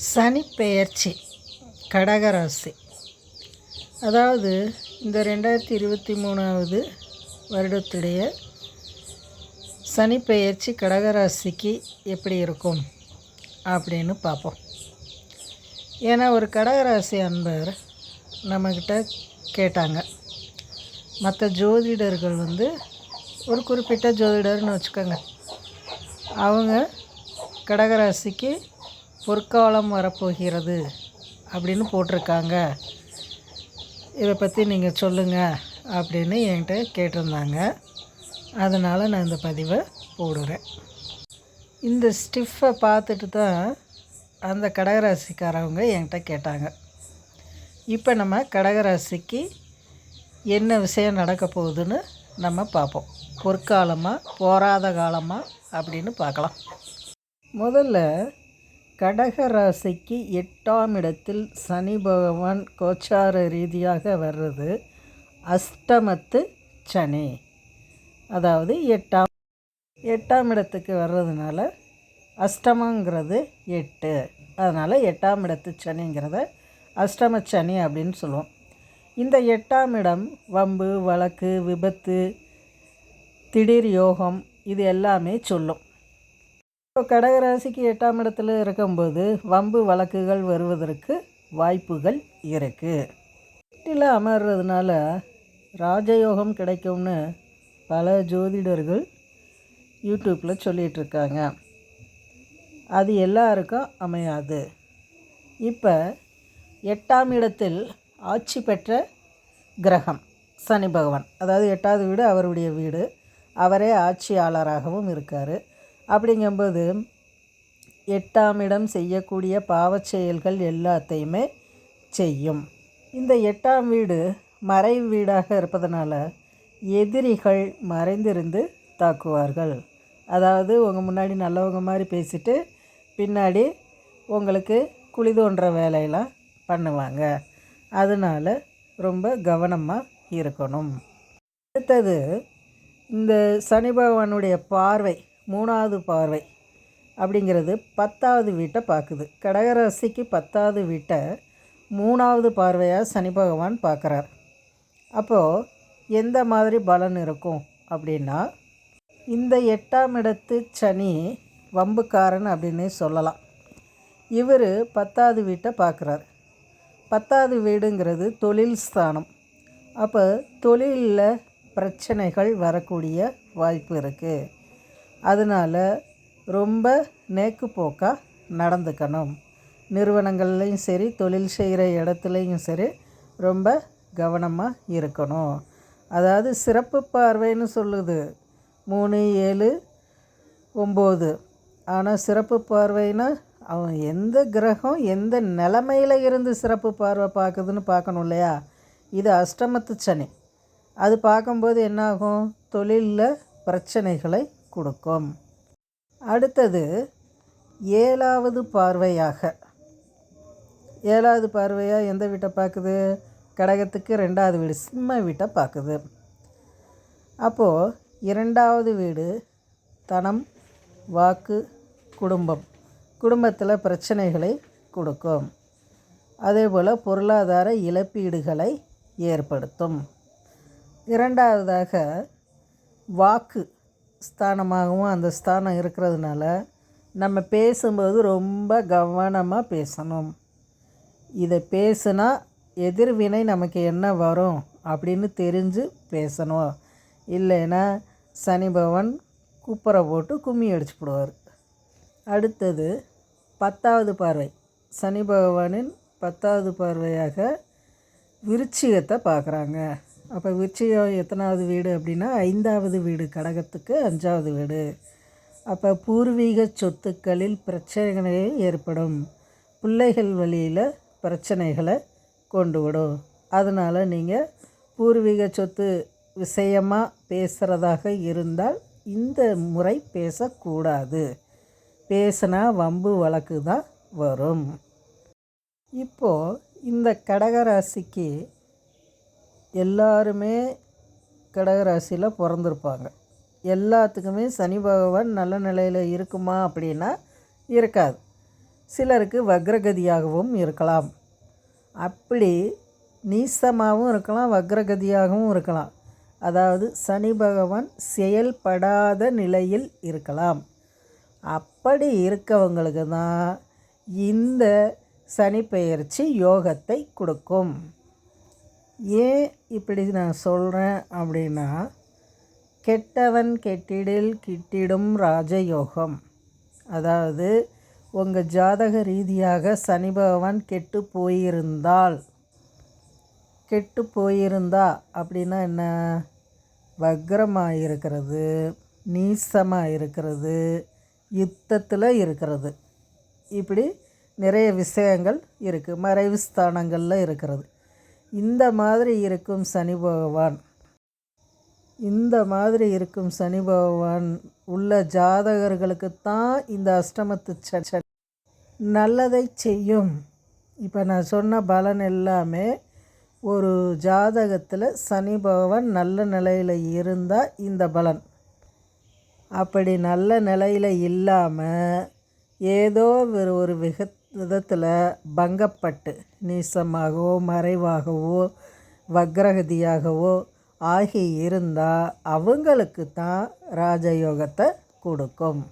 சனி பெயர்ச்சி கடகராசி. அதாவது இந்த 2023 வருடத்துடைய சனி பெயர்ச்சி கடகராசிக்கு எப்படி இருக்கும் அப்படின்னு பார்ப்போம். ஏன்னா ஒரு கடகராசி அன்பர் நம்மக்கிட்ட கேட்டாங்க. மற்ற ஜோதிடர்கள் ஒரு குறிப்பிட்ட ஜோதிடர்னு வச்சுக்கோங்க, அவங்க கடகராசிக்கு பொற்காலம் வரப்போகிறது அப்படின்னு போட்டிருக்காங்க, இதை பற்றி நீங்கள் சொல்லுங்கள் அப்படின்னு என்கிட்ட கேட்டிருந்தாங்க. அதனால் நான் இந்த பதிவை போடுறேன். இந்த ஸ்டிஃபை பார்த்துட்டு தான் அந்த கடகராசிக்காரவங்க என்கிட்ட கேட்டாங்க. இப்போ நம்ம கடகராசிக்கு என்ன விஷயம் நடக்க போகுதுன்னு நம்ம பார்ப்போம். பொற்காலமாக போராத காலமாக அப்படின்னு பார்க்கலாம். முதல்ல கடகராசிக்கு 8ஆம் இடத்தில் சனி பகவான் கோச்சார ரீதியாக வர்றது அஷ்டமத்து சனி. அதாவது எட்டாம் இடத்துக்கு வர்றதுனால அஷ்டமங்கிறது 8, அதனால் 8ஆம் இடத்து சனிங்கிறத அஷ்டம சனி அப்படின்னு சொல்லுவோம். இந்த 8ஆம் இடம் வம்பு, வழக்கு, விபத்து, திடீர் யோகம் இது எல்லாமே சொல்லும். இப்போ கடகராசிக்கு 8ஆம் இடத்துல இருக்கும்போது வம்பு வழக்குகள் வருவதற்கு வாய்ப்புகள் இருக்குது. வீட்டில் அமர்றதுனால ராஜயோகம் கிடைக்கும்னு பல ஜோதிடர்கள் யூடியூப்பில் சொல்லிகிட்ருக்காங்க. அது எல்லாருக்கும் அமையாது. இப்போ 8ஆம் இடத்தில் ஆட்சி பெற்ற கிரகம் சனி பகவான், அதாவது 8வது வீடு அவருடைய வீடு, அவரே ஆட்சியாளராகவும் இருக்கார். அப்படிங்கும்போது 8ஆம் இடம் செய்யக்கூடிய பாவச் செயல்கள் எல்லாத்தையுமே செய்யும். இந்த 8ஆம் வீடு மறைவு வீடாக இருப்பதனால எதிரிகள் மறைந்திருந்து தாக்குவார்கள். அதாவது உங்கள் முன்னாடி நல்லவங்க மாதிரி பேசிட்டு பின்னாடி உங்களுக்கு குழி தோன்ற வேலையெல்லாம் பண்ணுவாங்க. அதனால் ரொம்ப கவனமாக இருக்கணும். அடுத்தது இந்த சனி பகவானுடைய பார்வை, 3வது பார்வை அப்படிங்கிறது 10வது வீட்டை பார்க்குது. கடகராசிக்கு 10வது வீட்டை 3வது பார்வையாக சனி பகவான் பார்க்குறார். அப்போது எந்த மாதிரி பலன் இருக்கும் அப்படின்னா, இந்த 8ஆம் இடத்து சனி வம்புக்காரன் அப்படின்னே சொல்லலாம். இவர் 10வது வீட்டை பார்க்குறார். 10வது வீடுங்கிறது தொழில் ஸ்தானம். அப்போ தொழிலில் பிரச்சனைகள் வரக்கூடிய வாய்ப்பு இருக்குது. அதனால் ரொம்ப நேக்குப்போக்காக நடந்துக்கணும். நிறுவனங்கள்லேயும் சரி, தொழில் செய்கிற இடத்துலையும் சரி ரொம்ப கவனமாக இருக்கணும். அதாவது சிறப்பு பார்வைன்னு சொல்லுது 3, 7, 9. ஆனால் சிறப்பு பார்வைன்னா அவன் எந்த கிரகம் எந்த நிலமையில் இருந்து சிறப்பு பார்வை பார்க்குதுன்னு பார்க்கணும் இல்லையா? இது அஷ்டமத்து சனி. அது பார்க்கும்போது என்னாகும்? தொழிலில் பிரச்சனைகளை கொடுக்கும். அடுத்தது 7வது பார்வையாக எந்த வீட்டை பார்க்குது? கடகத்துக்கு 2வது வீடு சிம்ம வீட்டை பார்க்குது. அப்போது 2வது வீடு தனம், வாக்கு, குடும்பத்தில் பிரச்சனைகளை கொடுக்கும். அதே போல் பொருளாதார இழப்பீடுகளை ஏற்படுத்தும். 2வதாக வாக்கு ஸ்தானமாகவும் அந்த ஸ்தானம் இருக்கிறதுனால நம்ம பேசும்போது ரொம்ப கவனமாக பேசணும். இதை பேசுனா எதிர்வினை நமக்கு என்ன வரும் அப்படின்னு தெரிஞ்சு பேசணும். இல்லைன்னா சனி பகவான் குப்பரை போட்டு கும்மி அடிச்சு போடுவார். அடுத்தது 10வது பார்வை, சனி பகவானின் 10வது பார்வையாக விருச்சிகத்தை பார்க்குறாங்க. அப்போ விருச்சிகம் எத்தனாவது வீடு அப்படின்னா 5வது வீடு, கடகத்துக்கு 5வது வீடு. அப்போ பூர்வீக சொத்துக்களில் பிரச்சனைகள் ஏற்படும். பிள்ளைகள் வழியில் பிரச்சனைகளை கொண்டு விடும். அதனால் நீங்கள் பூர்வீக சொத்து விஷயமாக பேசுகிறதாக இருந்தால் இந்த முறை பேசக்கூடாது. பேசினா வம்பு வழக்கு தான் வரும். இப்போது இந்த கடகராசிக்கு எல்லாருமே கடகராசியில் பிறந்திருப்பாங்க. எல்லாத்துக்குமே சனி பகவான் நல்ல நிலையில் இருக்குமா அப்படின்னா இருக்காது. சிலருக்கு வக்ரகதியாகவும் இருக்கலாம். அப்படி நீசமாகவும் இருக்கலாம், வக்ரகதியாகவும் இருக்கலாம். அதாவது சனி பகவான் செயல்படாத நிலையில் இருக்கலாம். அப்படி இருக்கவங்களுக்கு தான் இந்த சனி பெயர்ச்சி யோகத்தை கொடுக்கும். ஏன் இப்படி நான் சொல்கிறேன் அப்படின்னா, கெட்டவன் கெட்டிடில் கிட்டிடும் ராஜயோகம். அதாவது உங்கள் ஜாதக ரீதியாக சனி பகவான் கெட்டு போயிருந்தா அப்படின்னா என்ன? வக்ரமாக இருக்கிறது, நீசமாக இருக்கிறது, யுத்தத்தில் இருக்கிறது, இப்படி நிறைய விஷயங்கள் இருக்குது. மறைவு ஸ்தானங்களில் இருக்கிறது. இந்த மாதிரி இருக்கும் சனி பகவான் உள்ள ஜாதகர்களுக்குத்தான் இந்த அஷ்டமத்து நல்லதை செய்யும். இப்போ நான் சொன்ன பலன் எல்லாமே ஒரு ஜாதகத்தில் சனி பகவான் நல்ல நிலையில் இருந்தால் இந்த பலன். அப்படி நல்ல நிலையில் இல்லாமல் ஏதோ ஒரு விதத்தில் பங்கப்பட்டு நீசமாகவோ மறைவாகவோ வக்ரகதியாகவோ ஆகி இருந்தால் அவங்களுக்கு தான் ராஜயோகத்தை கொடுக்கும்.